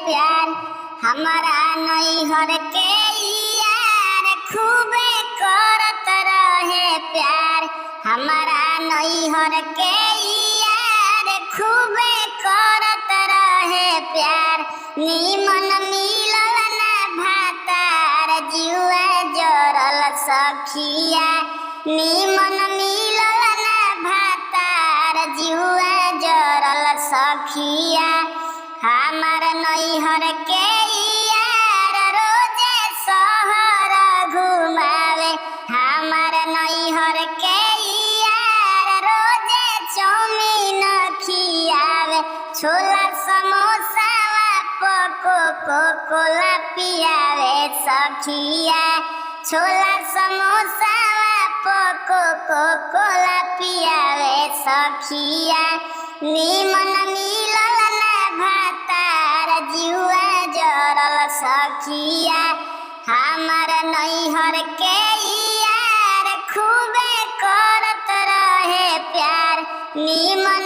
प्यार। हमारा नैहर के यार खूबे करत रहे प्यार। हमारा नैहर के यार खूबे करत रहे प्यार। निमन मिलल ना भातार जुआ जरल सखिया। निमन मिलल ना भातार जुआ जरल सखिया। हमार नैहर के यार रोजे शहर घुमावे। हमार नैहर के यार रोजे चाउमीन खियावे। छोला समोसा कोको कोला पियावे सखिया। छोला समोसा कोको कोला पियावे सखिया। निमन मिलल ना भातार जुआ जरल सखिया। हमार नैहर के यार खूबे करत रहे प्यार। निमन